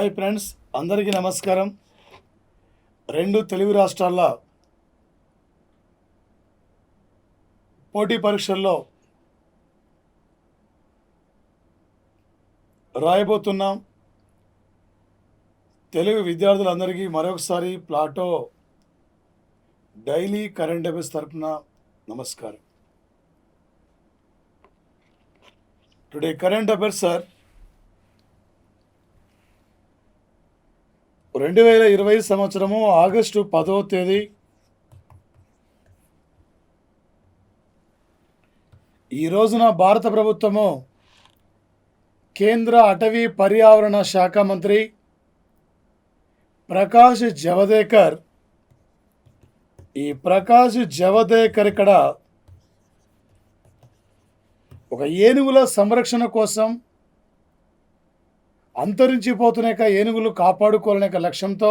Hi friends, అందరికీ నమస్కారం. రెండు తెలుగు రాష్ట్రాల పోటీ పరీక్షల్లో రాయబోతున్నాం. తెలుగు విద్యార్థులందరికీ మరొకసారి ప్లాటో డైలీ కరెంట్ అఫైర్స్ తరపున నమస్కారం. టుడే కరెంట్ అఫైర్స్ సార్ 2020 సంవత్సరము ఆగస్టు 10వ తేదీ ఈ రోజున భారత ప్రభుత్వము కేంద్ర అటవీ పర్యావరణ శాఖ మంత్రి ప్రకాష్ జవదేకర్ ఇక్కడ ఒక ఏనుగుల సంరక్షణ కోసం అంతరించిపోతున్న ఏనుగులు కాపాడుకోవాలనే లక్ష్యంతో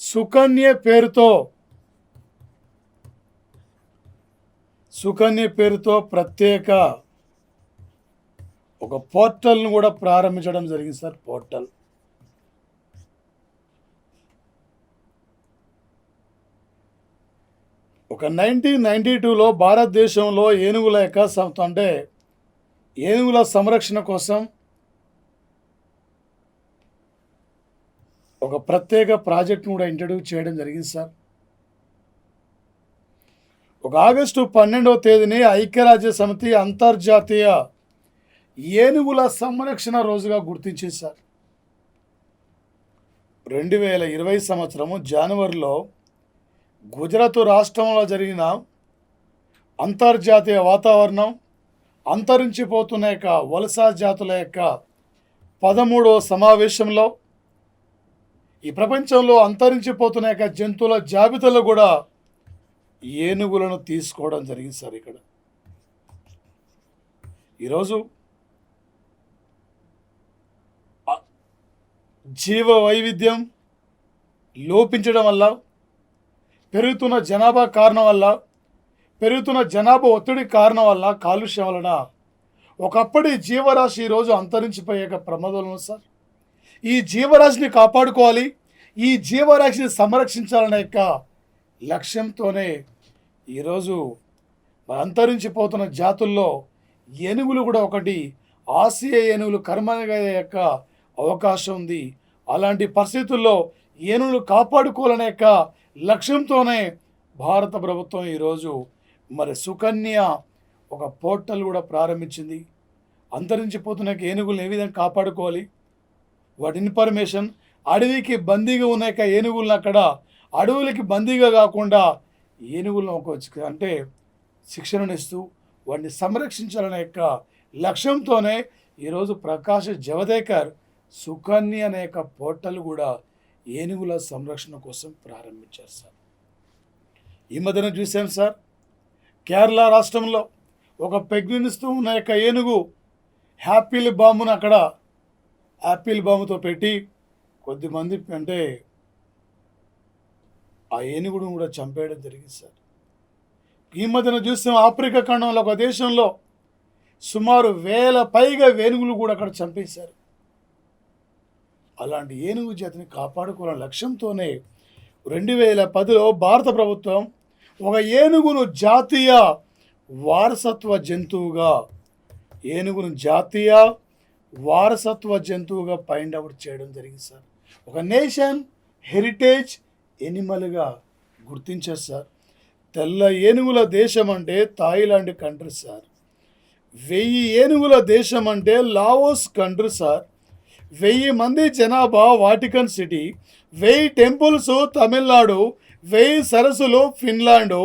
సుకన్య పేరుతో ప్రత్యేక ఒక పోర్టల్ను కూడా ప్రారంభించడం జరిగింది సార్. పోర్టల్ ఒక 1992లో భారతదేశంలో ఏనుగుల సంరక్షణ కోసం ఒక ప్రత్యేక ప్రాజెక్ట్ను కూడా ఇంట్రడ్యూస్ చేయడం జరిగింది సార్. ఒక ఆగస్టు 12వ తేదీని ఐక్యరాజ్య సమితి అంతర్జాతీయ ఏనుగుల సంరక్షణ రోజుగా గుర్తించింది సార్. 2020 సంవత్సరము జనవరిలో గుజరాత్ రాష్ట్రంలో జరిగిన అంతర్జాతీయ వాతావరణం అంతరించిపోతున్న వలస జాతుల 13వ సమావేశంలో ఈ ప్రపంచంలో అంతరించిపోతున్న జంతువుల జాబితాలో కూడా ఏనుగులను తీసుకోవడం జరిగింది సార్. ఇక్కడ ఈరోజు జీవ వైవిధ్యం లోపించడం వల్ల పెరుగుతున్న జనాభా కారణం వల్ల పెరుగుతున్న జనాభా ఒత్తిడి కారణం వల్ల కాలుష్యం వలన ఒకప్పటి జీవరాశి ఈరోజు అంతరించిపోయే ప్రమాదంలో సార్. ఈ జీవరాశిని కాపాడుకోవాలి, ఈ జీవరాశిని సంరక్షించాలనే లక్ష్యంతోనే ఈరోజు అంతరించిపోతున్న జాతుల్లో ఏనుగులు కూడా ఒకటి. ఆసియా ఏనుగులు కనుమరుగయ్యే అవకాశం ఉంది. అలాంటి పరిస్థితుల్లో ఏనుగులు కాపాడుకోవాలనే లక్ష్యంతోనే భారత ప్రభుత్వం ఈరోజు సుకన్య ఒక పోర్టల్ కూడా ప్రారంభించింది. అంతరించిపోతున్న ఏనుగులను ఏ విధంగా కాపాడుకోవాలి, వాటి ఇన్ఫర్మేషన్, అడవికి బందీగా ఉన్న ఏనుగులను అక్కడ అడవులకి బందీగా కాకుండా ఏనుగులను అంటే శిక్షణను ఇస్తూ వాటిని సంరక్షించాలనే లక్ష్యంతోనే ఈరోజు ప్రకాష్ జవదేకర్ సుకన్య అనే పోర్టల్ కూడా ఏనుగుల సంరక్షణ కోసం ప్రారంభించారు సార్. ఈ మధ్యన చూసాం సార్, కేరళ రాష్ట్రంలో ఒక ప్రెగ్నెన్సీతో ఉన్న ఏనుగు యాపిల్ బాంబుతో పెట్టి కొద్దిమంది అంటే ఆ ఏనుగును కూడా చంపేయడం జరిగింది సార్. ఈ మధ్యన చూస్తాం ఆఫ్రికా ఖండంలో ఒక దేశంలో సుమారు 1000 పైగా ఏనుగులు కూడా అక్కడ చంపేశారు. అలాంటి ఏనుగు జాతిని కాపాడుకోవాలనే లక్ష్యంతోనే 2010లో భారత ప్రభుత్వం ఒక ఏనుగును జాతీయ వారసత్వ జంతువుగా ఫైండ్ అవుట్ చేయడం జరిగింది సార్. ఒక నేషన్ హెరిటేజ్ ఎనిమల్గా గుర్తించారు సార్. తెల్ల ఏనుగుల దేశం అంటే థాయిలాండ్ కంట్రీ సార్. 1000 ఏనుగుల దేశం అంటే లావోస్ కంట్రీ సార్. 1000 మంది జనాభా వాటికన్ సిటీ, 1000 టెంపుల్స్ తమిళనాడు, 1000 సరస్సులు ఫిన్లాండు,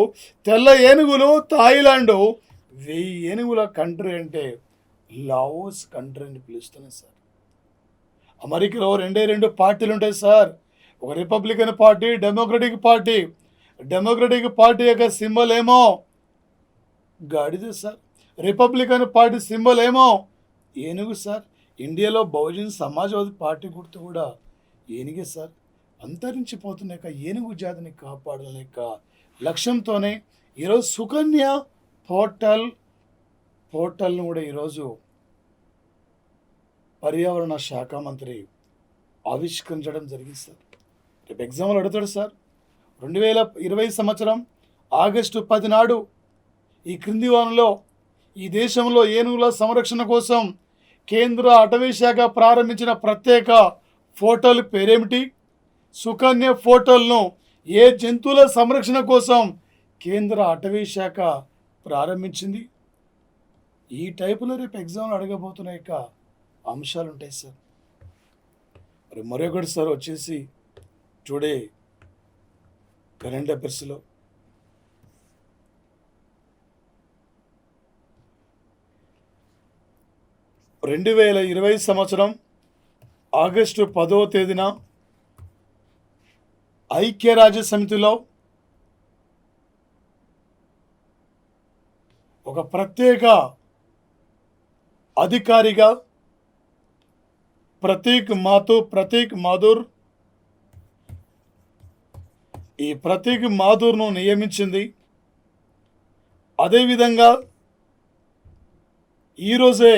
తెల్ల ఏనుగులు థాయిలాండు, 1000 ఏనుగుల కంట్రీ అంటే లావోస్ కంట్రీ అని పిలుస్తున్నాయి సార్. అమెరికాలో 2 పార్టీలు ఉంటాయి సార్. ఒక రిపబ్లికన్ పార్టీ, డెమోక్రటిక్ పార్టీ యొక్క సింబల్ ఏమో గాడిద సార్. రిపబ్లికన్ పార్టీ సింబల్ ఏమో ఏనుగు సార్. ఇండియాలో బహుజన్ సమాజ్వాదీ పార్టీ గుర్తు కూడా ఏనుగే సార్. అంతరించిపోతున్న ఏనుగు జాతిని కాపాడాలనే లక్ష్యంతోనే ఈరోజు సుకన్య పోర్టల్ను కూడా ఈరోజు పర్యావరణ శాఖ మంత్రి ఆవిష్కరించడం జరిగింది సార్. రేపు ఎగ్జామ్లో అడుగుతాడు సార్. 2020 సంవత్సరం ఆగస్టు 10 నాడు ఈ క్రింది వారంలో ఈ దేశంలో ఏనుగుల సంరక్షణ కోసం కేంద్ర అటవీ శాఖ ప్రారంభించిన ప్రత్యేక పోర్టల్ పేరేమిటి? సుకన్య పోర్టల్ను ఏ జంతువుల సంరక్షణ కోసం కేంద్ర అటవీ శాఖ ప్రారంభించింది? ఈ టైపులో రేపు ఎగ్జామ్లో అడగబోతున్న యొక్క అంశాలు ఉంటాయి సార్. మరి మరొకటి సార్ వచ్చేసి టుడే కరెంట్ అఫైర్స్లో 2020 సంవత్సరం ఆగస్టు 10వ తేదీన ఐక్యరాజ్య సమితిలో ఒక ప్రత్యేక అధికారిగా ప్రతీక్ మాథూర్ ఈ ప్రతీక్ మాథూర్ను నియమించింది. అదేవిధంగా ఈరోజే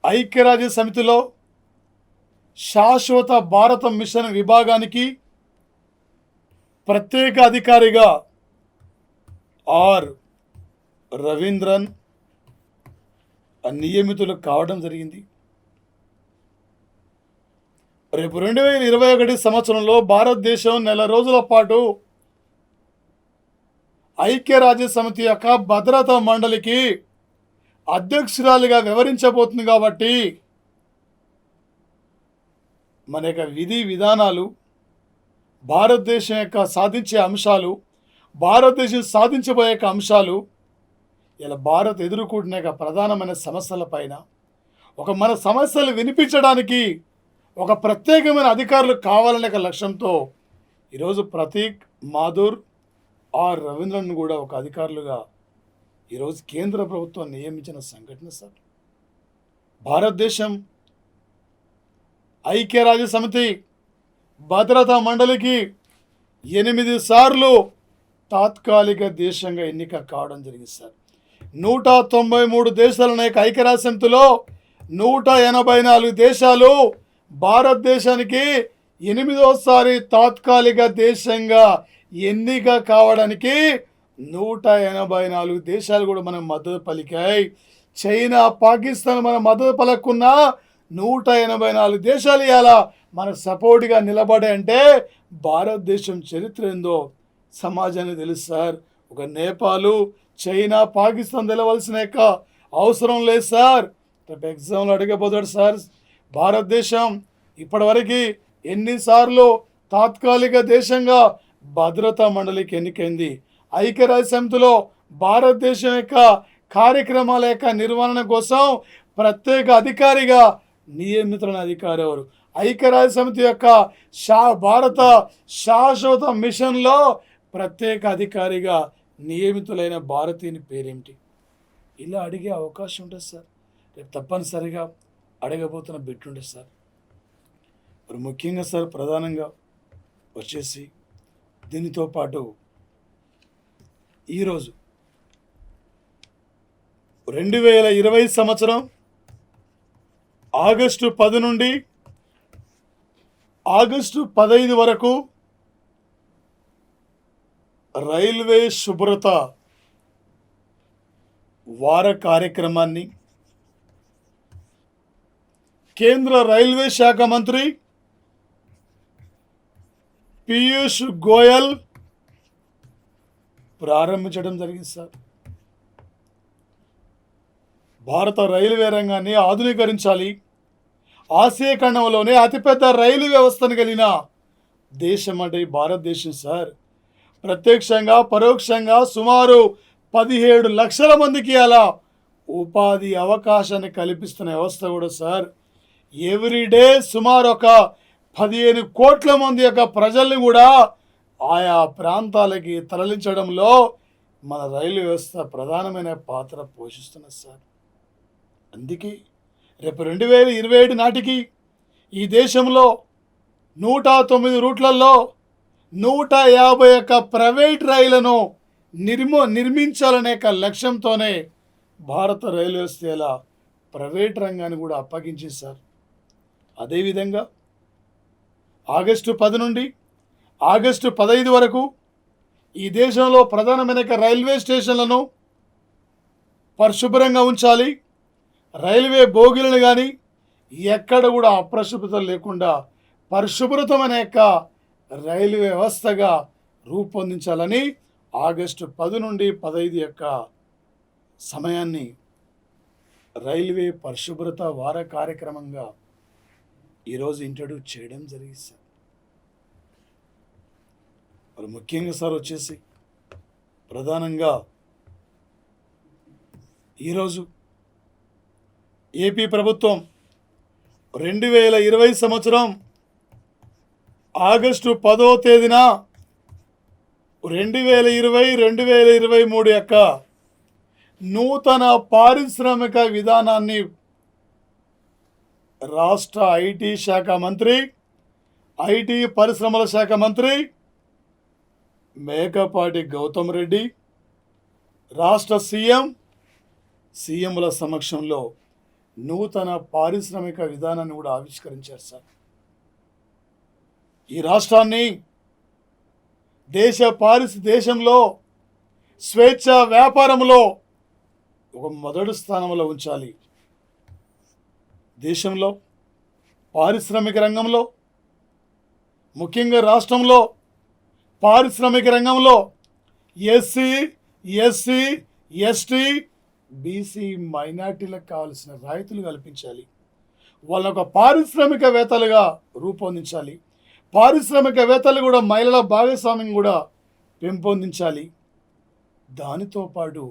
ఐక్యరాజ్య సమితిలో శాశ్వత భారత మిషన్ విభాగానికి ప్రత్యేక అధికారిగా ఆర్ రవీంద్రన్ నియమితులు కావడం జరిగింది. రేపు 2021 సంవత్సరంలో భారతదేశం నెల రోజుల పాటు ఐక్యరాజ్య సమితి యొక్క భద్రతా మండలికి అధ్యక్షురాలిగా వ్యవహరించబోతుంది. కాబట్టి మన యొక్క విధి విధానాలు, భారతదేశం యొక్క సాధించే అంశాలు, భారతదేశం సాధించబోయే అంశాలు, ఇలా భారత్ ఎదుర్కొంటున్న యొక్క ప్రధానమైన సమస్యల పైన మన సమస్యలు వినిపించడానికి ఒక ప్రత్యేకమైన అధికారులు కావాలనే లక్ష్యంతో ఈరోజు ప్రతీక్ మాథూర్ ఆర్ రవీంద్రన్ కూడా ఒక అధికారులుగా ఈరోజు కేంద్ర ప్రభుత్వం నియమించిన సంఘటన సార్. భారతదేశం ఐక్యరాజ్య సమితి భద్రతా మండలికి 8 సార్లు తాత్కాలిక దేశంగా ఎన్నిక కావడం జరిగింది సార్. 193 దేశాల ఐక్యరాజ్య సమితిలో 184 దేశాలు భారతదేశానికి 8వసారి తాత్కాలిక దేశంగా ఎన్నిక కావడానికి 184 దేశాలు కూడా మనం మద్దతు పలికాయి. చైనా, పాకిస్తాన్ మన మద్దతు పలకున్న 184 దేశాలు ఇలా మన సపోర్ట్గా నిలబడే అంటే భారతదేశం చరిత్ర ఏందో సమాజానికి తెలుసు సార్. ఒక నేపాల్, చైనా, పాకిస్తాన్ తెలవలసిన అవసరం లేదు సార్. రేపు ఎగ్జామ్లో అడగబోతాడు సార్. భారతదేశం ఇప్పటివరకు ఎన్నిసార్లు తాత్కాలిక దేశంగా భద్రతా మండలికి ఎన్నికైంది? ఐక్యరాజ్య సమితిలో భారతదేశం యొక్క కార్యక్రమాల యొక్క నిర్వహణ కోసం ప్రత్యేక అధికారిగా నియమితులైన అధికారి ఎవరు? ఐక్యరాజ్య సమితి యొక్క భారత శాశ్వత మిషన్లో ప్రత్యేక అధికారిగా నియమితులైన భారతీయుని పేరేమిటి? ఇలా అడిగే అవకాశం ఉంటుంది సార్. రేపు తప్పనిసరిగా అడగబోతున్న బిట్టుండే సార్. మరి ముఖ్యంగా సార్ ప్రధానంగా వచ్చేసి దీనితో పాటు ఈరోజు 2020 సంవత్సరం ఆగస్టు 10 నుండి ఆగస్టు 15 వరకు రైల్వే శుభ్రత వార కార్యక్రమాన్ని కేంద్ర రైల్వే శాఖ మంత్రి పీయూష్ గోయల్ ప్రారంభించడం జరిగింది సార్. భారత రైల్వే రంగాన్ని ఆధునీకరించాలి. ఆసియా ఖండంలోనే అతిపెద్ద రైలు వ్యవస్థను కలిగిన దేశం అంటే భారతదేశం సార్. ప్రత్యక్షంగా పరోక్షంగా సుమారు 17 లక్షల మందికి అలా ఉపాధి అవకాశాన్ని కల్పిస్తున్న వ్యవస్థ కూడా సార్. ఎవ్రీడే సుమారు ఒక 15 కోట్ల మంది యొక్క ప్రజల్ని కూడా ఆయా ప్రాంతాలకి తరలించడంలో మన రైలు వ్యవస్థ ప్రధానమైన పాత్ర పోషిస్తున్నది సార్. అందుకే రేపు 2027 నాటికి ఈ దేశంలో 109 రూట్లలో 151 ప్రైవేట్ రైళ్లను నిర్మించాలనే లక్ష్యంతోనే భారత రైల్వే వ్యవస్థ ఇలా ప్రైవేట్ రంగాన్ని కూడా అప్పగించింది సార్. అదేవిధంగా ఆగస్టు 10 నుండి ఆగస్టు 15 వరకు ఈ దేశంలో ప్రధానమైన రైల్వే స్టేషన్లను పరిశుభ్రంగా ఉంచాలి. రైల్వే బోగీలను కానీ ఎక్కడ కూడా అపరిశుభ్రత లేకుండా పరిశుభ్రతమైన రైల్వే వ్యవస్థగా రూపొందించాలని ఆగస్టు 10 నుండి 15 సమయాన్ని రైల్వే పరిశుభ్రత వార కార్యక్రమంగా ఈరోజు ఇంట్రడ్యూస్ చేయడం జరిగింది సార్. మరి ముఖ్యంగా సార్ వచ్చేసి ప్రధానంగా ఈరోజు ఏపీ ప్రభుత్వం 2020 సంవత్సరం ఆగస్టు 10వ తేదీన 2020-2023 నూతన పారిశ్రామిక విధానాన్ని రాష్ట్ర ఐటీ శాఖ మంత్రి, ఐటీ పరిశ్రమల శాఖ మంత్రి మేకపాటి గౌతమ్ రెడ్డి, రాష్ట్ర సీఎంల సమక్షంలో నూతన పారిశ్రామిక విధానాన్ని కూడా ఆవిష్కరించారు సార్. ఈ రాష్ట్రాన్ని దేశంలో స్వేచ్ఛ వ్యాపారంలో ఒక మొదటి స్థానంలో ఉంచాలి. దేశంలో పారిశ్రామిక రంగంలో, ముఖ్యంగా రాష్ట్రంలో పారిశ్రామిక రంగంలో ఎస్సీ, ఎస్సీ, ఎస్టీ, బీసీ మైనార్టీలకు కావాల్సిన రాయితీలు కల్పించాలి. వాళ్ళ ఒక పారిశ్రామికవేత్తలుగా రూపొందించాలి. పారిశ్రామికవేత్తలు కూడా మహిళల భాగస్వామ్యం కూడా పెంపొందించాలి. దానితో పాటు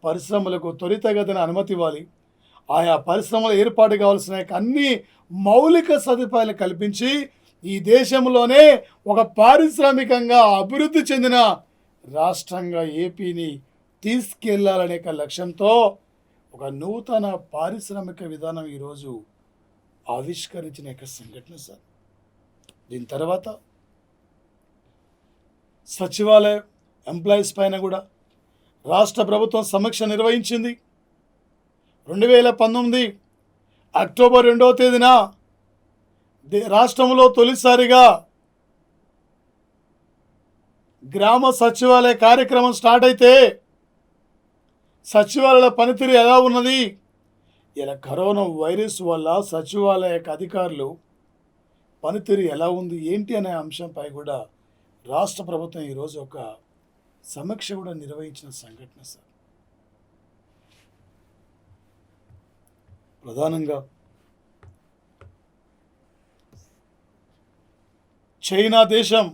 పరిశ్రమలకు త్వరితగతిన అనుమతి ఇవ్వాలి. ఆయా పరిశ్రమల ఏర్పాటు కావాల్సిన అన్ని మౌలిక సదుపాయాలు కల్పించి ఈ దేశంలోనే ఒక పారిశ్రామికంగా అభివృద్ధి చెందిన రాష్ట్రంగా ఏపీని తీసుకెళ్లాలనే లక్ష్యంతో ఒక నూతన పారిశ్రామిక విధానం ఈరోజు ఆవిష్కరించిన సంఘటన సార్. దీని తర్వాత సచివాలయ ఎంప్లాయీస్ పైన కూడా రాష్ట్ర ప్రభుత్వం సమీక్ష నిర్వహించింది. 2019 అక్టోబర్ 2వ తేదీన రాష్ట్రంలో తొలిసారిగా గ్రామ సచివాలయ కార్యక్రమం స్టార్ట్ అయితే సచివాలయాల పనితీరు ఎలా ఉన్నది, ఇలా కరోనా వైరస్ వల్ల సచివాలయ అధికారులు పనితీరు ఎలా ఉంది ఏంటి అనే అంశంపై కూడా రాష్ట్ర ప్రభుత్వం ఈరోజు ఒక సమీక్ష కూడా నిర్వహించిన సంఘటన సార్. ప్రధానంగా చైనా దేశం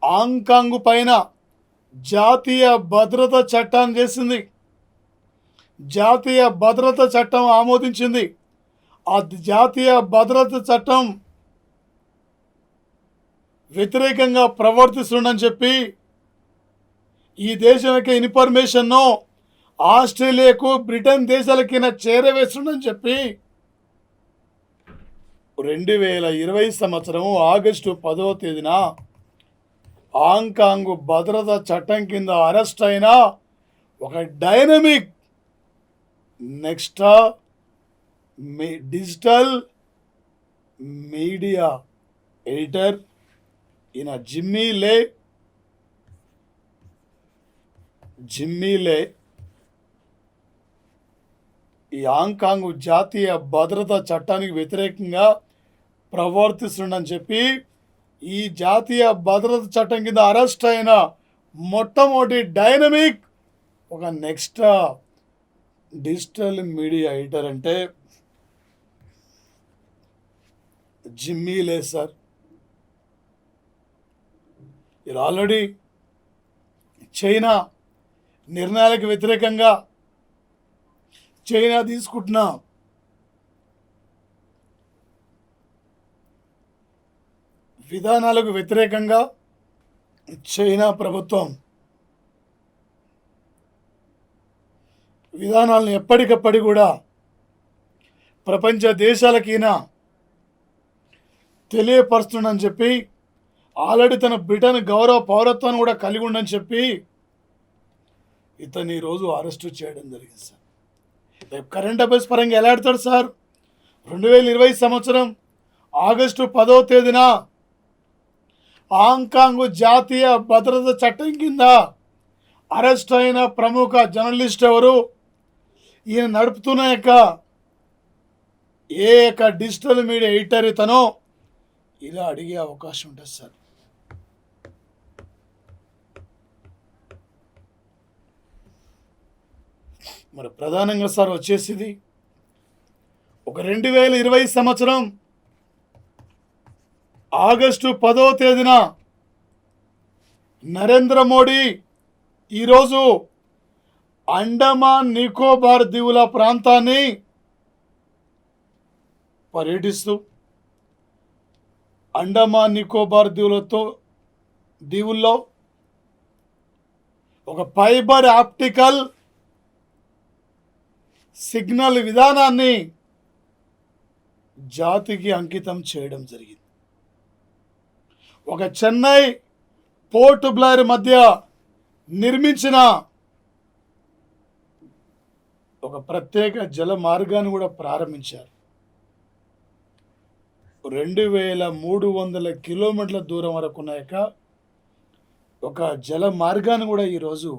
హాంకాంగ్ పైన జాతీయ భద్రత చట్టాన్ని చేసింది. జాతీయ భద్రత చట్టం ఆమోదించింది. ఆ జాతీయ భద్రత చట్టం వ్యతిరేకంగా ప్రవర్తిస్తుందని చెప్పి ఈ దేశం యొక్క ఇన్ఫర్మేషన్ను ఆస్ట్రేలియాకు, బ్రిటన్ దేశాలకి చేరవేస్తుందని చెప్పి 2020 సంవత్సరం ఆగస్టు 10వ తేదీన హాంకాంగ్ భద్రతా చట్టం కింద అరెస్ట్ అయిన ఒక డైనమిక్ డిజిటల్ మీడియా ఎడిటర్ ఈయన జిమ్మీ లే ఈ హాంకాంగ్ జాతీయ భద్రతా చట్టానికి వ్యతిరేకంగా ప్రవర్తిస్తుందని చెప్పి ఈ జాతీయ భద్రతా చట్టం కింద అరెస్ట్ అయిన మొట్టమొదటి డైనమిక్ ఒక డిజిటల్ మీడియా ఎడిటర్ అంటే జిమ్మీ లే సార్. ఇది ఆల్రెడీ చైనా నిర్ణయాలకు వ్యతిరేకంగా చైనా తీసుకుంటున్న విధానాలకు వ్యతిరేకంగా చైనా ప్రభుత్వం విధానాలను ఎప్పటికప్పటి కూడా ప్రపంచ దేశాలకైనా తెలియపరుస్తుందని చెప్పి ఆల్రెడీ తన బ్రిటన్ గౌరవ పౌరత్వాన్ని కూడా కలిగి ఉండని చెప్పి ఇతన్ని ఈరోజు అరెస్టు చేయడం జరిగింది సార్. రేపు కరెంట్ అఫైర్స్ పరంగా ఎలా ఆడతాడు సార్? 2020 సంవత్సరం ఆగస్టు 10వ తేదీన హాంకాంగ్ జాతీయ భద్రత చట్టం కింద అరెస్ట్ అయిన ప్రముఖ జర్నలిస్ట్ ఎవరు, ఈయన నడుపుతున్న ఏ డిజిటల్ మీడియా ఎడిటర్ ఇతనో ఇలా అడిగే అవకాశం ఉంటుంది సార్. మరి ప్రధానంగా సార్ వచ్చేసింది ఒక 2020 సంవత్సరం ఆగస్టు 10వ తేదీన నరేంద్ర మోడీ ఈరోజు అండమాన్ నికోబార్ దీవుల ప్రాంతాన్ని పర్యటిస్తూ అండమాన్ నికోబార్ దీవుల్లో ఒక ఫైబర్ ఆప్టికల్ సిగ్నల్ విధానాన్ని జాతికి అంకితం చేయడం జరిగింది. ఒక చెన్నై పోర్ట్ బ్లైర్ మధ్య నిర్మించిన ఒక ప్రత్యేక జల మార్గాన్ని కూడా ప్రారంభించారు. 2300 కిలోమీటర్ల దూరం వరకు ఉన్న ఒక జల మార్గాన్ని కూడా ఈరోజు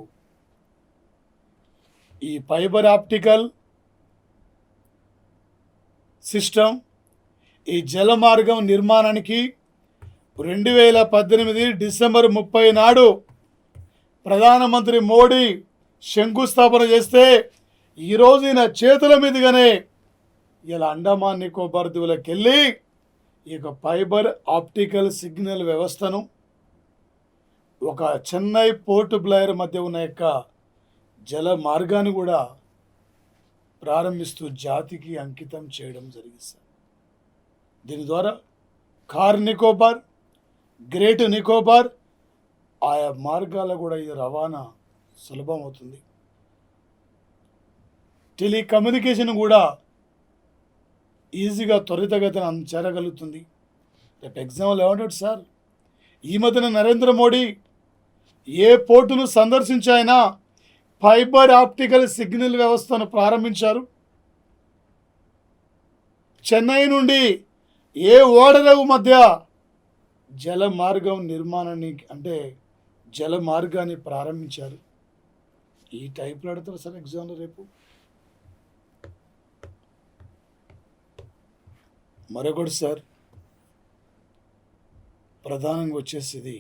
ఈ ఫైబర్ ఆప్టికల్ సిస్టమ్, ఈ జల మార్గం నిర్మాణానికి 2018 డిసెంబర్ 30 నాడు ప్రధానమంత్రి మోడీ శంకుస్థాపన చేస్తే ఈరోజు ఈయన చేతుల మీదుగానే ఇలా అండమాన్ నికోబార్ దీవులకు వెళ్ళి ఈ ఫైబర్ ఆప్టికల్ సిగ్నల్ వ్యవస్థను ఒక చెన్నై పోర్ట్ బ్లైర్ మధ్య ఉన్న జల మార్గాన్ని కూడా ప్రారంభిస్తూ జాతికి అంకితం చేయడం జరిగింది సార్. దీని ద్వారా కార్ నికోబార్, గ్రేట్ నికోబార్ ఆయా మార్గాల కూడా ఇది రవాణా సులభం అవుతుంది. టెలికమ్యూనికేషన్ కూడా ఈజీగా త్వరితగతిన చేరగలుగుతుంది. రేపు ఎగ్జాంపుల్ ఏమంటాడు సార్, ఈ మధ్యన నరేంద్ర మోడీ ఏ పోర్టును సందర్శించాయినా ఫైబర్ ఆప్టికల్ సిగ్నల్ వ్యవస్థను ప్రారంభించారు. చెన్నై నుండి ఏ ఓడరేవు మధ్య జల మార్గం నిర్మాణాన్ని అంటే జల మార్గాన్ని ప్రారంభించారు. ఈ టైప్లో అడుగుతారు సార్ ఎగ్జామ్లో రేపు. మరొకటి సార్, ప్రధానంగా వచ్చేసి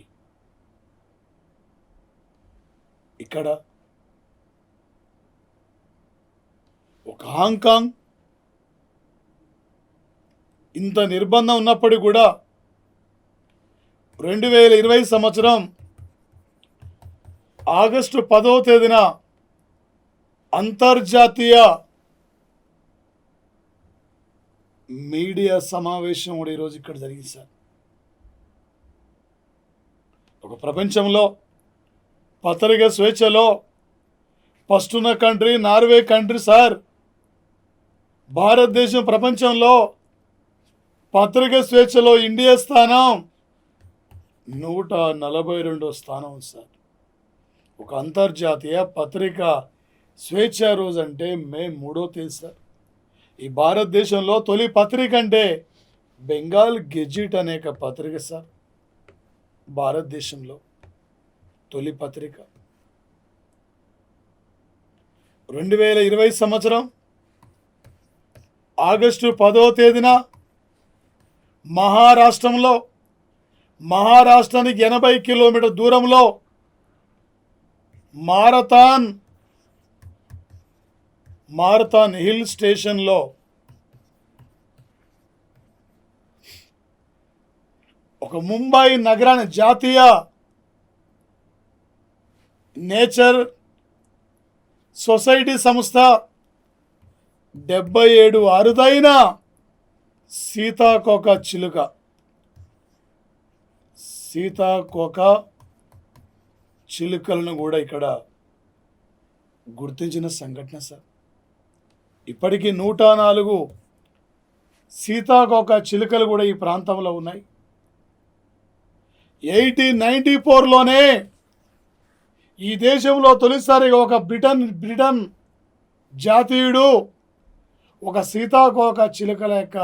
ఇక్కడ ఒక హాంకాంగ్ ఇంత నిర్బంధం ఉన్నప్పటికీ కూడా 2020 సంవత్సరం ఆగస్టు 10వ తేదీన అంతర్జాతీయ మీడియా సమావేశం కూడా ఈరోజు ఇక్కడ జరిగింది సార్. ఒక ప్రపంచంలో పత్రిక స్వేచ్ఛలో ఫస్ట్ ఉన్న కంట్రీ నార్వే కంట్రీ సార్. భారతదేశం ప్రపంచంలో పత్రిక స్వేచ్ఛలో ఇండియా స్థానం 142వ స్థానం ఉంది సార్. ఒక అంతర్జాతీయ పత్రిక స్వేచ్ఛ రోజు అంటే మే 3వ తేదీ సార్. ఈ భారతదేశంలో తొలి పత్రిక అంటే బెంగాల్ గెజిట్ అనే పత్రిక సార్. భారతదేశంలో తొలి పత్రిక 2020 సంవత్సరం ఆగస్టు 10వ తేదీన మహారాష్ట్రానికి 80 కిలోమీటర్ దూరంలో మారథాన్ హిల్ స్టేషన్లో ఒక ముంబై నగరాన్ని జాతీయ నేచర్ సొసైటీ సంస్థ 77 అరుదైన సీతాకోక చిలుకలను కూడా ఇక్కడ గుర్తించిన సంఘటన సార్. ఇప్పటికీ 104 సీతాకోక చిలుకలు కూడా ఈ ప్రాంతంలో ఉన్నాయి. 1894లోనే ఈ దేశంలో తొలిసారిగా ఒక బ్రిటన్ జాతీయుడు ఒక సీతాకోక చిలుకల యొక్క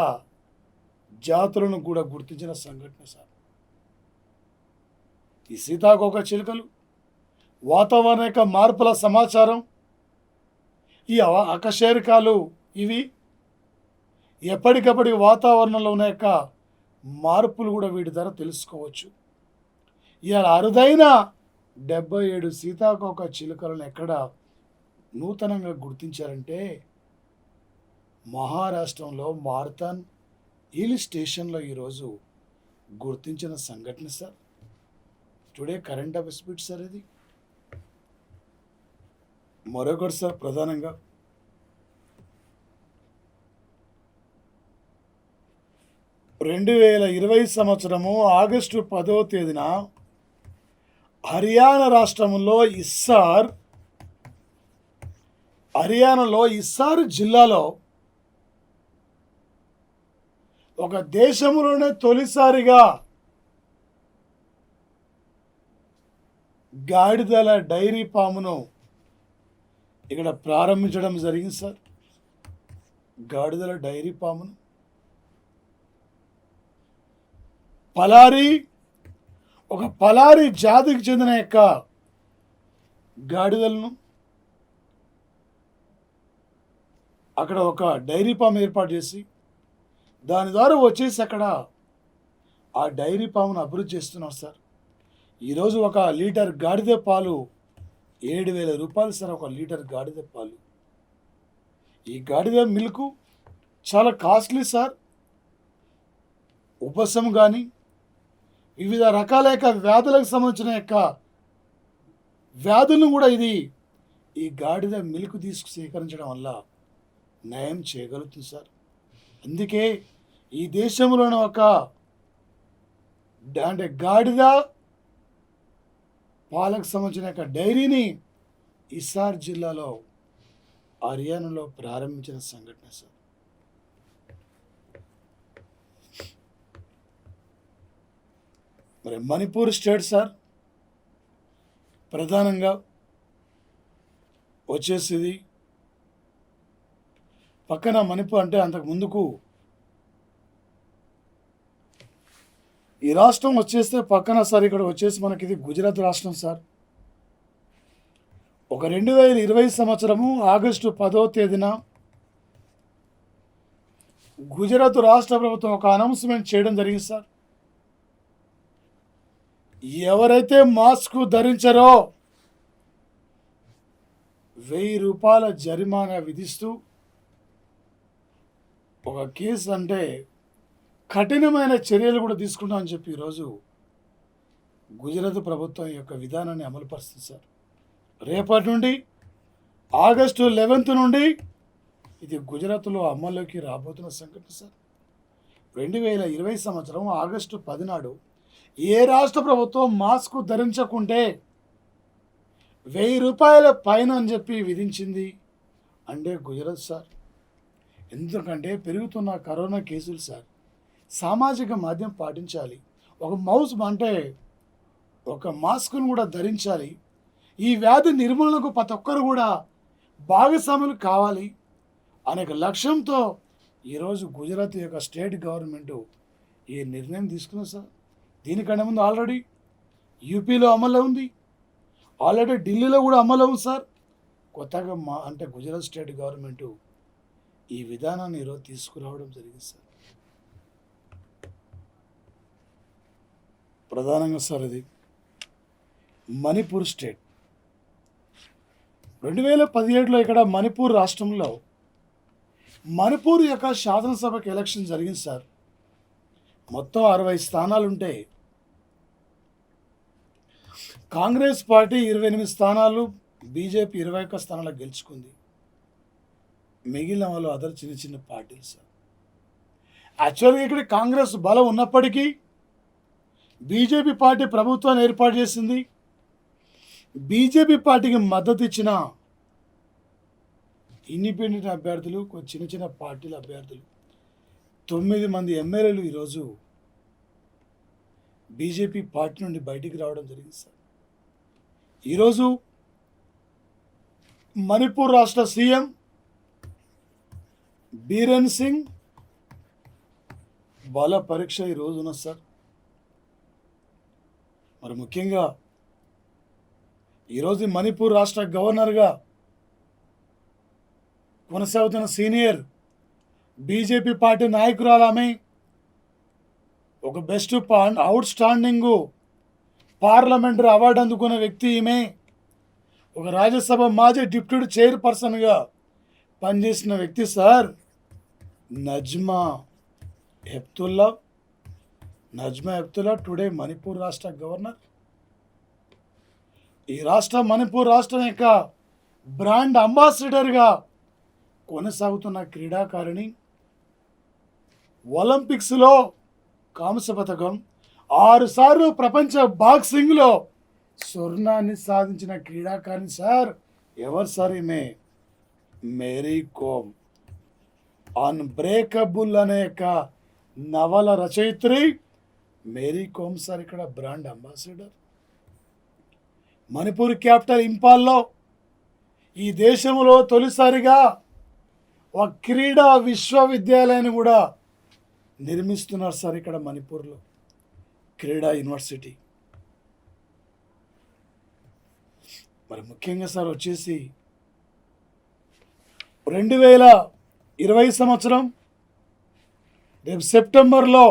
జాతులను కూడా గుర్తించిన సంఘటన సార్. ఈ సీతాకోక చిలుకలు వాతావరణ యొక్క మార్పుల సమాచారం, ఈ అకశేరుకాలు ఇవి ఎప్పటికప్పటికి వాతావరణంలో ఉన్న యొక్క మార్పులు కూడా వీటి ద్వారా తెలుసుకోవచ్చు. ఇలా అరుదైన 77 సీతాకోక చిలుకలను ఎక్కడ నూతనంగా గుర్తించారంటే మహారాష్ట్రంలో మార్తాన్ హిల్ స్టేషన్లో ఈరోజు గుర్తించిన సంఘటన sir. Today current affairs bit sir ఇది. మరొకటి సార్, ప్రధానంగా 2020 సంవత్సరము ఆగస్టు 10వ తేదీన హర్యానాలో ఇస్సార్ జిల్లాలో ఒక దేశంలోనే తొలిసారిగా గాడిదల డైరీ ఫామ్ను ఇక్కడ ప్రారంభించడం జరిగింది సార్. గాడిదల డైరీ ఫామ్ను పలారి జాతికి చెందిన యొక్క గాడిదలను అక్కడ ఒక డైరీ ఫామ్ ఏర్పాటు చేసి దాని ద్వారా వచ్చేసి అక్కడ ఆ డైరీ ఫామ్ను అభివృద్ధి చేస్తున్నారు సార్. ఈరోజు ఒక లీటర్ గాడిద పాలు 7,000 రూపాయలు సార్. ఒక లీటర్ గాడిద పాలు. ఈ గాడిద మిల్క్ చాలా కాస్ట్లీ సార్. ఉపశం కానీ వివిధ రకాల యొక్క వ్యాధులకు సంబంధించిన యొక్క వ్యాధులను కూడా ఈ గాడిద మిల్క్ సేకరించడం వల్ల నయం చేయగలుగుతుంది సార్. అందుకే ఈ దేశంలోని అంటే గాడిద పాలకు సంబంధించిన యొక్క డైరీని ఇస్సార్ జిల్లాలో హర్యానాలో ప్రారంభించిన సంఘటన సార్. మరి మణిపూర్ స్టేట్ సార్ ప్రధానంగా వచ్చేసి పక్కన మణిపూర్ అంటే అంతకు ముందుకు ఈ రాష్ట్రం వచ్చేస్తే పక్కన సార్ ఇక్కడ వచ్చేసి మనకి ఇది గుజరాత్ రాష్ట్రం సార్. ఒక 2020 సంవత్సరము ఆగస్టు 10వ తేదీన గుజరాత్ రాష్ట్ర ప్రభుత్వం ఒక అనౌన్స్మెంట్ చేయడం జరిగింది సార్. ఎవరైతే మాస్క్ ధరించారో 1000 రూపాయల జరిమానా విధిస్తూ ఒక కేసు అంటే కఠినమైన చర్యలు కూడా తీసుకుంటామని చెప్పి ఈరోజు గుజరాత్ ప్రభుత్వం యొక్క విధానాన్ని అమలుపరుస్తుంది సార్. రేపటి నుండి ఆగస్టు 11th నుండి ఇది గుజరాత్లో అమల్లోకి రాబోతున్న సంఘటన సార్. 2020 సంవత్సరం ఆగస్టు 10 నాడు ఏ రాష్ట్ర ప్రభుత్వం మాస్క్ ధరించకుంటే 1000 రూపాయల ఫైన్ అని చెప్పి విధించింది అంటే గుజరాత్ సార్. ఎందుకంటే పెరుగుతున్న కరోనా కేసులు సార్. సామాజిక మాధ్యమం పాటించాలి. ఒక మాస్క్ను కూడా ధరించాలి. ఈ వ్యాధి నిర్మూలనకు ప్రతి ఒక్కరు కూడా భాగస్వాములు కావాలి అనే లక్ష్యంతో ఈరోజు గుజరాత్ యొక్క స్టేట్ గవర్నమెంట్ ఈ నిర్ణయం తీసుకుంది సార్. దీనికన్నా ముందు ఆల్రెడీ యూపీలో అమల్లో ఉంది, ఆల్రెడీ ఢిల్లీలో కూడా అమల్లో ఉంది సార్. కొత్తగా అంటే గుజరాత్ స్టేట్ గవర్నమెంట్ ఈ విధానాన్ని ఈరోజు తీసుకురావడం జరిగింది సార్. ప్రధానంగా సార్ ఇది మణిపూర్ స్టేట్ 2017లో ఇక్కడ మణిపూర్ రాష్ట్రంలో మణిపూర్ యొక్క శాసనసభకి ఎలక్షన్ జరిగింది సార్. మొత్తం 60 స్థానాలుంటే కాంగ్రెస్ పార్టీ 28 స్థానాలు, బీజేపీ 21 స్థానాలు గెలుచుకుంది. మిగిలిన వాళ్ళు అదర్ చిన్న చిన్న పార్టీలు సార్. యాక్చువల్గా ఇక్కడ కాంగ్రెస్ బలం ఉన్నప్పటికీ బీజేపీ పార్టీ ప్రభుత్వాన్ని ఏర్పాటు చేసింది. బీజేపీ పార్టీకి మద్దతు ఇచ్చిన ఇండిపెండెంట్ అభ్యర్థులు, చిన్న చిన్న పార్టీల అభ్యర్థులు 9 మంది ఎమ్మెల్యేలు ఈరోజు బీజేపీ పార్టీ నుండి బయటికి రావడం జరిగింది సార్. ఈరోజు మణిపూర్ రాష్ట్ర సీఎం బీరెన్ సింగ్ బల పరీక్ష ఈ రోజున సార్. మరి ముఖ్యంగా ఈరోజు మణిపూర్ రాష్ట్ర గవర్నర్గా కొనసాగుతున్న సీనియర్ బీజేపీ పార్టీ నాయకురాలు ఆమె, ఒక best out standing parliamentary award అందుకున్న వ్యక్తి ఈమె, ఒక రాజ్యసభ మాజీ డిప్యూటీ చైర్పర్సన్గా పనిచేసిన వ్యక్తి సార్ నజ్మా హెప్తుల్లా. టుడే మణిపూర్ రాష్ట్ర గవర్నర్. ఈ మణిపూర్ రాష్ట్రం యొక్క బ్రాండ్ అంబాసిడర్గా కొనసాగుతున్న క్రీడాకారిణి, ఒలింపిక్స్లో కాంస్య పథకం, 6 సార్లు ప్రపంచ బాక్సింగ్లో స్వర్ణాన్ని సాధించిన క్రీడాకారిణి సార్. ఎవరు సార్ ఈమె? Mary come. అన్బ్రేకబుల్ అనే యొక్క నవల రచయిత్రి మేరీ కోమ్ సార్ ఇక్కడ బ్రాండ్ అంబాసిడర్. మణిపూర్ క్యాపిటల్ ఇంపాల్లో ఈ దేశంలో తొలిసారిగా ఒక క్రీడా విశ్వవిద్యాలయాన్ని కూడా నిర్మిస్తున్నారు సార్ ఇక్కడ మణిపూర్లో, క్రీడా యూనివర్సిటీ. మరి ముఖ్యంగా సార్ వచ్చేసి 2020 సంవత్సరం రేపు సెప్టెంబర్లో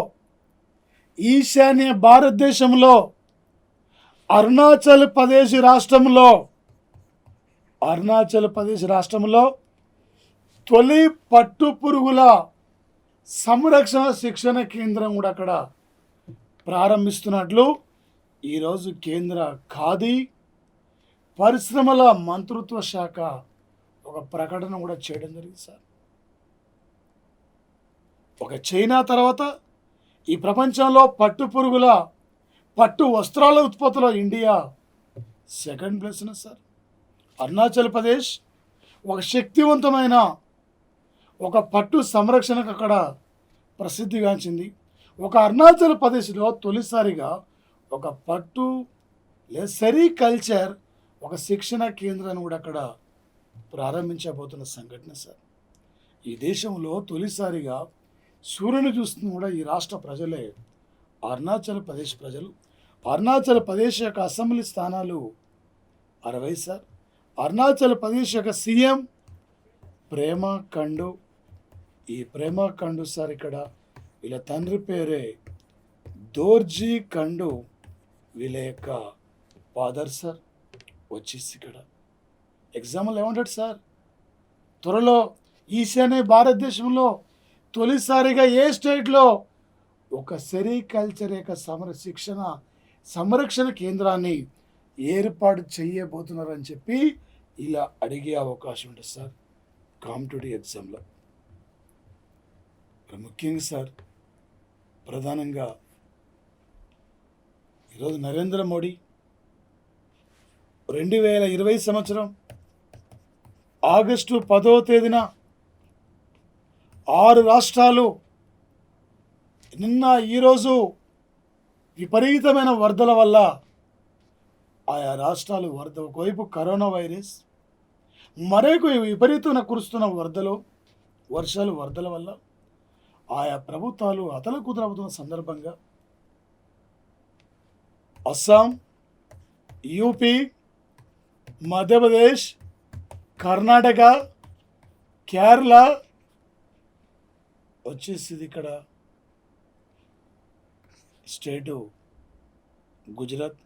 ఈశాన్య భారతదేశంలో అరుణాచల్ ప్రదేశ్ రాష్ట్రంలో తొలి పట్టుపురుగుల సంరక్షణ శిక్షణ కేంద్రం కూడా అక్కడ ప్రారంభిస్తున్నట్లు ఈరోజు కేంద్ర ఖాదీ పరిశ్రమల మంత్రిత్వ శాఖ ఒక ప్రకటన కూడా చేయడం జరిగింది సార్. ఒక చైనా తర్వాత ఈ ప్రపంచంలో పట్టు వస్త్రాల ఉత్పత్తిలో ఇండియా సెకండ్ ప్లేస్ ఉంది సార్. అరుణాచల్ ప్రదేశ్ ఒక శక్తివంతమైన ఒక పట్టు సంరక్షణకు అక్కడ ప్రసిద్ధిగాంచింది. ఒక అరుణాచల్ ప్రదేశ్లో తొలిసారిగా ఒక పట్టు సెరికల్చర్ ఒక శిక్షణ కేంద్రాన్ని కూడా అక్కడ ప్రారంభించబోతున్న సంఘటన సార్. ఈ దేశంలో తొలిసారిగా సూర్యుని చూస్తుంది కూడా ఈ రాష్ట్ర ప్రజలే, అరుణాచల్ ప్రదేశ్ ప్రజలు. అరుణాచల్ ప్రదేశ్ యొక్క అసెంబ్లీ స్థానాలు 60 సార్. అరుణాచల్ ప్రదేశ్ యొక్క సీఎం ప్రేమా ఖండు. ఈ ప్రేమా ఖండు సార్ ఇక్కడ వీళ్ళ తండ్రి పేరే దోర్జీ ఖండు, వీళ్ళ యొక్క ఫాదర్ సార్. వచ్చేసి ఇక్కడ ఎగ్జాంపుల్ ఏమంటాడు సార్, త్వరలో ఈశాన్య భారతదేశంలో తొలిసారిగా ఏ స్టేట్లో ఒక సెరికల్చర్ యొక్క సంరక్షణ కేంద్రాన్ని ఏర్పాటు చేయబోతున్నారని చెప్పి ఇలా అడిగే అవకాశం ఉంటుంది సార్ కాంపిటేటివ్ ఎగ్జామ్లో. ముఖ్యంగా సార్ ప్రధానంగా ఈరోజు నరేంద్ర మోడీ 2020 సంవత్సరం ఆగస్టు 10వ తేదీన 6 రాష్ట్రాలు ఈరోజు విపరీతమైన వరదల వల్ల ఆయా రాష్ట్రాలు ఒకవైపు కరోనా వైరస్, మరొక విపరీతమైన కురుస్తున్న వరదల వల్ల ఆయా ప్రభుత్వాలు అతలకుతలవుతున్న సందర్భంగా అస్సాం, యూపీ, మధ్యప్రదేశ్, కర్ణాటక, కేరళ వచ్చేసి ఇక్కడ స్టేటు గుజరాత్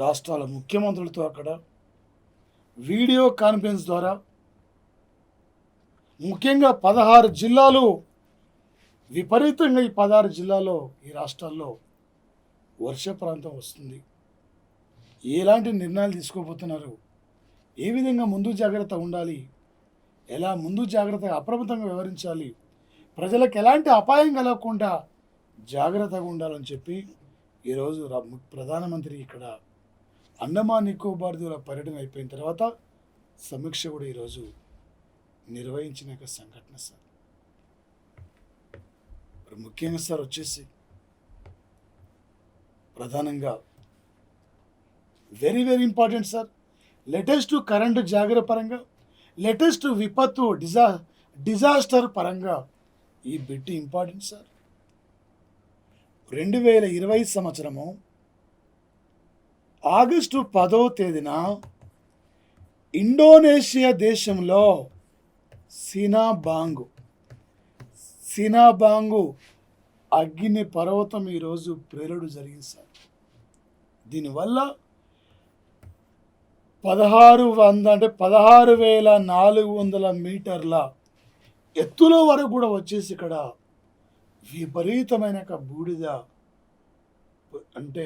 రాష్ట్రాల ముఖ్యమంత్రులతో అక్కడ వీడియో కాన్ఫరెన్స్ ద్వారా ముఖ్యంగా 16 జిల్లాలు విపరీతంగా ఈ 16 జిల్లాలో ఈ రాష్ట్రాల్లో వర్ష ప్రాంతం వస్తుంది. ఎలాంటి నిర్ణయాలు తీసుకోబోతున్నారు, ఏ విధంగా ముందు జాగ్రత్త ఉండాలి, ఎలా ముందు జాగ్రత్తగా అప్రమత్తంగా వ్యవహరించాలి, ప్రజలకు ఎలాంటి అపాయం కలగకుండా జాగ్రత్తగా ఉండాలని చెప్పి ఈరోజు ప్రధానమంత్రి ఇక్కడ అండమాన్ నికోబార్ దీవుల పర్యటన అయిపోయిన తర్వాత సమీక్ష కూడా ఈరోజు నిర్వహించిన సంఘటన సార్. ముఖ్యంగా సార్ వచ్చేసి ప్రధానంగా very important sir, latest current జాగ్రత్త పరంగా, లేటెస్ట్ విపత్తు డిజాస్టర్ పరంగా ఈ బిట్ ఇంపార్టెంట్ సార్. 2020 సంవత్సరము ఆగస్టు 10వ తేదీన ఇండోనేషియా దేశంలో సినాబాంగు అగ్ని పర్వతం ఈరోజు ప్రేలుడు జరిగింది సార్. దీనివల్ల 16,400 మీటర్ల ఎత్తులో వరకు కూడా వచ్చేసి ఇక్కడ విపరీతమైన బూడిద అంటే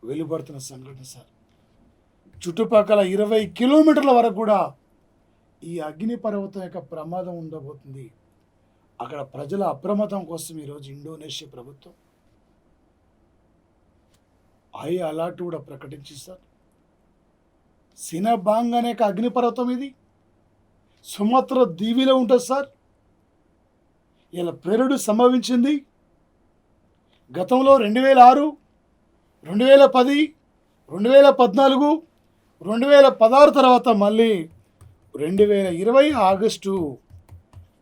వెలువడుతున్న సంఘటన సార్. చుట్టుపక్కల 20 కిలోమీటర్ల వరకు కూడా ఈ అగ్ని పర్వతం యొక్క ప్రమాదం ఉండబోతుంది. అక్కడ ప్రజల అప్రమత్తం కోసం ఈరోజు ఇండోనేషియా ప్రభుత్వం హై అలర్ట్ కూడా ప్రకటించింది సార్. సినాబాంగ్ అనే అగ్నిపర్వతం ఇది సుమత్ర దీవిలో ఉంటుంది సార్. ఇలా ప్రేరుడు సంభవించింది గతంలో 2006, 2010, 2014, 2016 తర్వాత మళ్ళీ 2020 ఆగస్టు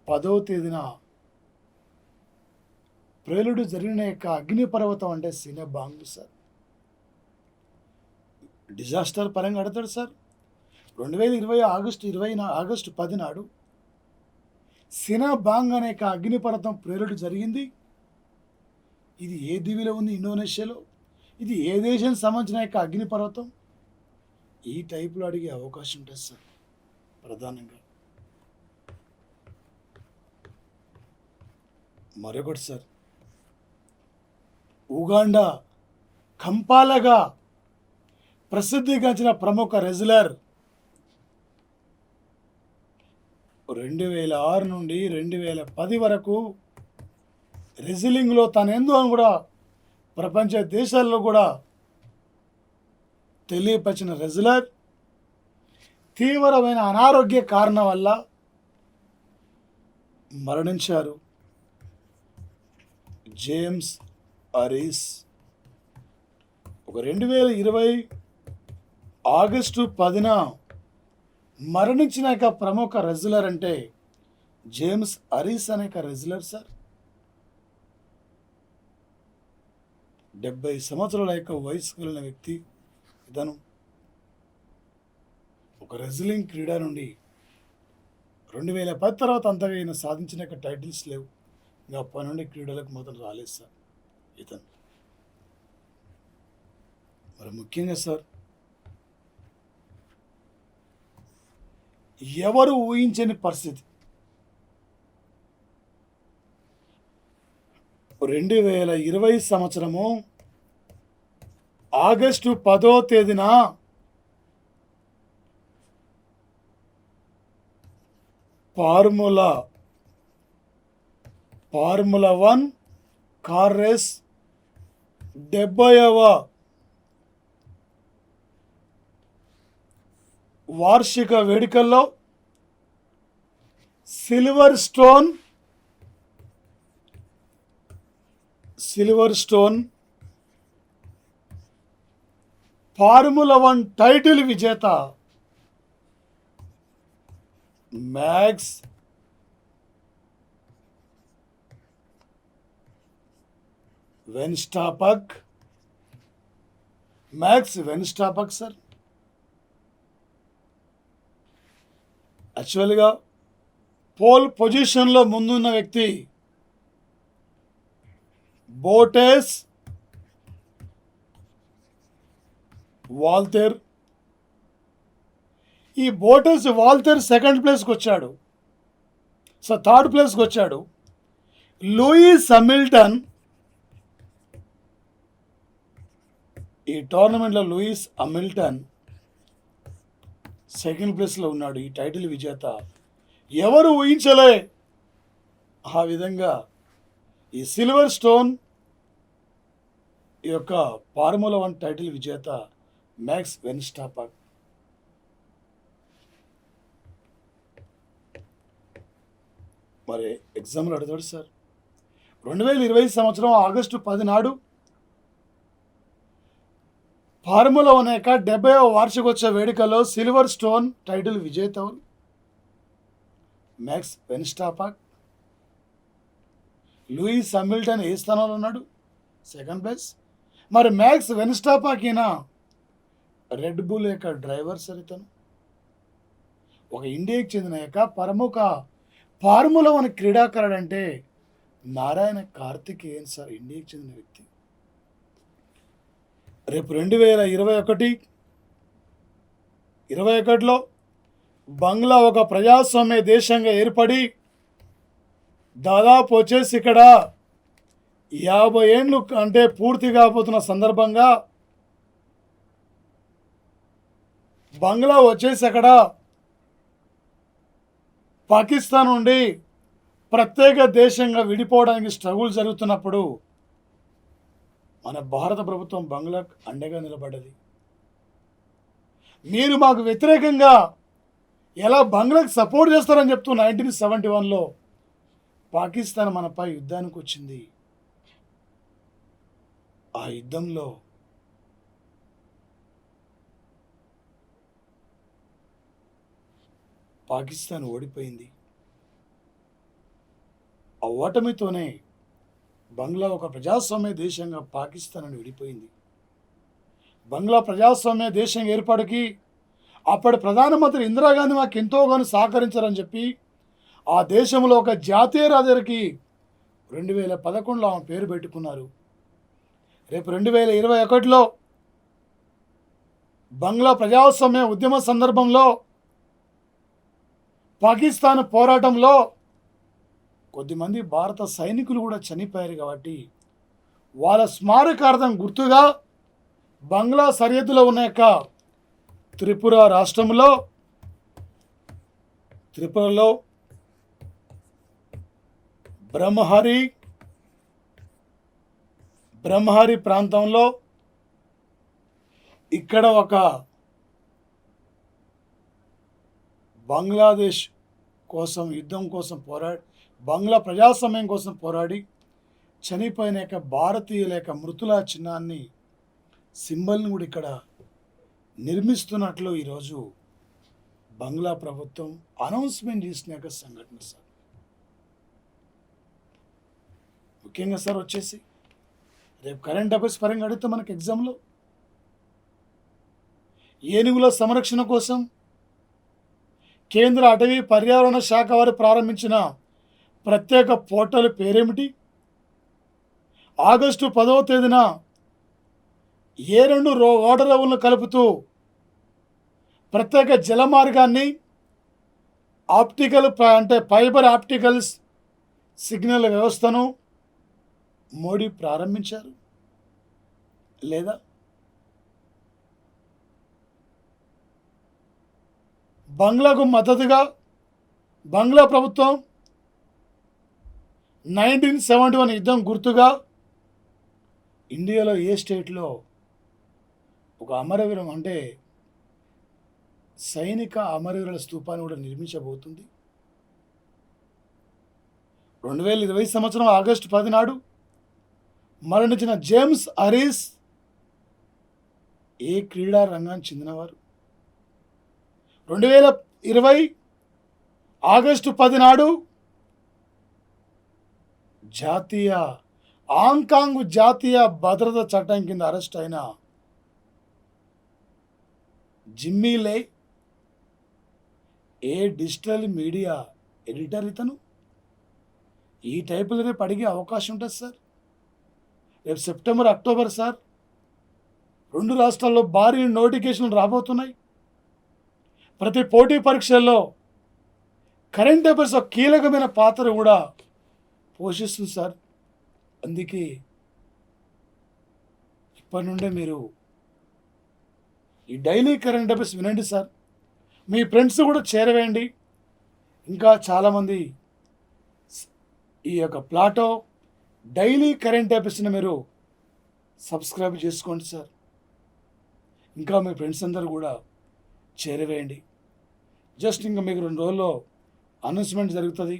10వ తేదీన ప్రేలుడు జరిగిన యొక్క అగ్నిపర్వతం అంటే సినాబాంగ్ సార్. డిజాస్టర్ పరంగా అడతాడు సార్. 2020 ఆగస్టు 10 నాడు సినాబాంగ్ అనే అగ్నిపర్వతం ప్రేలుడు జరిగింది. ఇది ఏ దీవిలో ఉంది ఇండోనేషియాలో? ఇది ఏ దేశానికి సంబంధించిన యొక్క అగ్నిపర్వతం? ఈ టైపులో అడిగే అవకాశం ఉంటుంది సార్. ప్రధానంగా మరొకటి సార్, ఉగాండా కంపాలగా ప్రసిద్ధిగాంచిన ప్రముఖ రెజ్లర్ 2006 నుండి 2010 వరకు రెజ్లింగ్లో తనెందు అని కూడా ప్రపంచ దేశాల్లో కూడా తెలియపరిచిన రెజ్లర్ తీవ్రమైన అనారోగ్య కారణం వల్ల మరణించారు. జేమ్స్ అరీస్ 2020 ఆగస్టు 10న మరణించిన ప్రముఖ రెజ్లర్ అంటే జేమ్స్ అరీస్ అనే రెజ్లర్ సార్. 70 సంవత్సరాల వయసు కలిగిన వ్యక్తి ఇతను. ఒక రెజ్లింగ్ క్రీడ నుండి 2010 తర్వాత అంతగా ఈయన సాధించిన టైటిల్స్ లేవు. ఇంకా అప్పటి నుండి క్రీడలకు మాత్రం రాలేదు సార్ ఇతను. మరి ముఖ్యంగా సార్, ఎవరు ఊహించని పరిస్థితి 2020 సంవత్సరము ఆగస్టు 10వ తేదీన ఫార్ములా 1 కార్ రేస్ 70వ వార్షిక వేడుకల్లో సిల్వర్ స్టోన్ ఫార్ములా 1 టైటిల్ విజేత మ్యాక్స్ వెన్స్టాపక్ సార్. యాక్చువల్గా పోల్ పొజిషన్లో ముందున్న వ్యక్తి బోటెస్ వాల్తెర్. ఈ బోటెస్ వాల్తెర్ సెకండ్ ప్లేస్కి వచ్చాడు. సో థర్డ్ ప్లేస్కి వచ్చాడు. లూయిస్ హామిల్టన్ ఈ టోర్నమెంట్లో సెకండ్ ప్లేస్లో ఉన్నాడు. ఈ టైటిల్ విజేత ఎవరు ఊహించలే. ఆ విధంగా ఈ సిల్వర్ స్టోన్ ఈ యొక్క ఫార్ములా 1 టైటిల్ విజేత మ్యాక్స్ వెన్స్టాపక్. మరి ఎగ్జామ్లో అడుగుతాడు సార్. 2020 సంవత్సరం ఆగస్టు 10 నాడు ఫార్ములా 1 యొక్క 70వ వార్షికోత్సవ వేడుకలో సిల్వర్ స్టోన్ టైటిల్ విజేత మ్యాక్స్ వెన్స్టాపాక్. లూయిస్ హామిల్టన్ ఏ స్థానంలో ఉన్నాడు? Second place. మరి మ్యాక్స్ వెన్స్టాపాక్ ఈయన రెడ్ బుల్ యొక్క డ్రైవర్ సార్. ఇతను ఒక ఇండియాకి చెందిన యొక్క ప్రముఖ ఫార్ములా 1 క్రీడాకారుడు అంటే నారాయణ కార్తికేయన్ సార్, ఇండియాకి చెందిన వ్యక్తి. రేపు 2021లో బంగ్లా ఒక ప్రజాస్వామ్య దేశంగా ఏర్పడి దాదాపు వచ్చేసి ఇక్కడ 50 ఏండ్లు అంటే పూర్తి కాబోతున్న సందర్భంగా బంగ్లా వచ్చేసి అక్కడ పాకిస్తాన్ నుండి ప్రత్యేక దేశంగా విడిపోవడానికి స్ట్రగుల్ జరుగుతున్నప్పుడు మన భారత ప్రభుత్వం బంగ్లాకు అండగా నిలబడ్డది. మీరు మాకు వ్యతిరేకంగా ఎలా బంగ్లాకు సపోర్ట్ చేస్తారని చెప్తూ 1971లో పాకిస్తాన్ మనపై యుద్ధానికి వచ్చింది. ఆ యుద్ధంలో పాకిస్తాన్ ఓడిపోయింది. ఆ ఓటమితోనే బంగ్లా ఒక ప్రజాస్వామ్య దేశంగా పాకిస్తాన్ అని విడిపోయింది. బంగ్లా ప్రజాస్వామ్య దేశం ఏర్పాటుకి అప్పటి ప్రధానమంత్రి ఇందిరాగాంధీ మాకు ఎంతోగానో సహకరించారని చెప్పి ఆ దేశంలో ఒక జాతీయ రహదారికి 2011లో ఆమె పేరు పెట్టుకున్నారు. రేపు 2021లో బంగ్లా ప్రజాస్వామ్య ఉద్యమ సందర్భంలో పాకిస్తాన్ పోరాటంలో కొద్దిమంది భారత సైనికులు కూడా చనిపోయారు. కాబట్టి వాళ్ళ స్మారకార్థం గుర్తుగా బంగ్లా సరిహద్దులో ఉన్న యొక్క త్రిపుర రాష్ట్రంలో త్రిపురలో బ్రహ్మహరి ప్రాంతంలో ఇక్కడ ఒక బంగ్లాదేశ్ కోసం యుద్ధం కోసం పోరాడి బంగ్లా ప్రజాస్వామ్యం కోసం పోరాడి చనిపోయిన యొక్క భారతీయుల యొక్క మృతుల చిహ్నాన్ని సింబల్ని కూడా ఇక్కడ నిర్మిస్తున్నట్లు ఈరోజు బంగ్లా ప్రభుత్వం అనౌన్స్మెంట్ చేసిన యొక్క సంఘటన సార్. ముఖ్యంగా సార్ వచ్చేసి రేపు కరెంట్ అఫైర్స్ పరంగా అడిగితే మనకి ఎగ్జామ్లో ఏనుగుల సంరక్షణ కోసం కేంద్ర అటవీ పర్యావరణ శాఖ వారు ప్రారంభించిన ప్రత్యేక పోర్టల్ పేరేమిటి? ఆగస్టు 10వ తేదీన ఏ 2 ఓడరేవులను కలుపుతూ ప్రత్యేక జల మార్గాన్ని అంటే ఫైబర్ ఆప్టికల్స్ సిగ్నల్ వ్యవస్థను మోడీ ప్రారంభించారు లేదా? బంగ్లాకు మద్దతుగా బంగ్లా ప్రభుత్వం 1971 యుద్ధం గుర్తుగా ఇండియాలో ఏ స్టేట్లో ఒక అమరవీరం అంటే సైనిక అమరవీరుల స్తూపాన్ని కూడా నిర్మించబోతుంది. 2020 సంవత్సరం ఆగస్టు 10 నాడు మరణించిన జేమ్స్ హరీస్ ఏ క్రీడా రంగానికి చెందినవారు? 2020 ఆగస్టు 10 నాడు హాంకాంగ్ జాతీయ భద్రతా చట్టం కింద అరెస్ట్ అయిన జిమ్మీ లే ఏ డిజిటల్ మీడియా ఎడిటర్ ఇతను. ఈ టైపులు రేపు అడిగే అవకాశం ఉంటుంది సార్. రేపు సెప్టెంబర్ అక్టోబర్ సార్ 2 రాష్ట్రాల్లో భారీ నోటిఫికేషన్లు రాబోతున్నాయి. ప్రతి పోటీ పరీక్షల్లో కరెంట్ అఫైర్స్ ఒక కీలకమైన పాత్ర కూడా పోషిస్తుంది సార్. అందుకే ఇప్పటి నుండే మీరు ఈ డైలీ కరెంట్ అఫైర్స్ వినండి సార్. మీ ఫ్రెండ్స్ కూడా చేరవేయండి. ఇంకా చాలామంది ఈ యొక్క ప్లాటో డైలీ కరెంట్ అఫైర్స్ని మీరు సబ్స్క్రైబ్ చేసుకోండి సార్. ఇంకా మీ ఫ్రెండ్స్ అందరూ కూడా చేరవేయండి. జస్ట్ ఇంకా మీకు 2 రోజుల్లో అనౌన్స్మెంట్ జరుగుతుంది.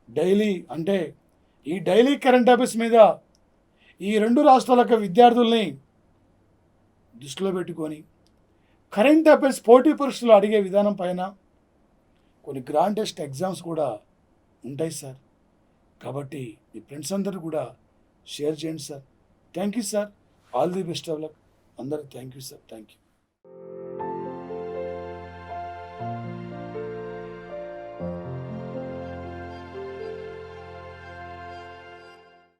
డైలీ అంటే ఈ డైలీ కరెంట్ అఫైర్స్ మీద ఈ 2 రాష్ట్రాల యొక్క విద్యార్థుల్ని దృష్టిలో పెట్టుకొని కరెంట్ అఫైర్స్ పోటీ పరీక్షలు అడిగే విధానం పైన కొన్ని గ్రాండెస్ట్ ఎగ్జామ్స్ కూడా ఉంటాయి సార్. కాబట్టి మీ ఫ్రెండ్స్ అందరూ కూడా షేర్ చేయండి sir. Thank you sir. All the best of luck. అందరూ thank you sir. Thank you.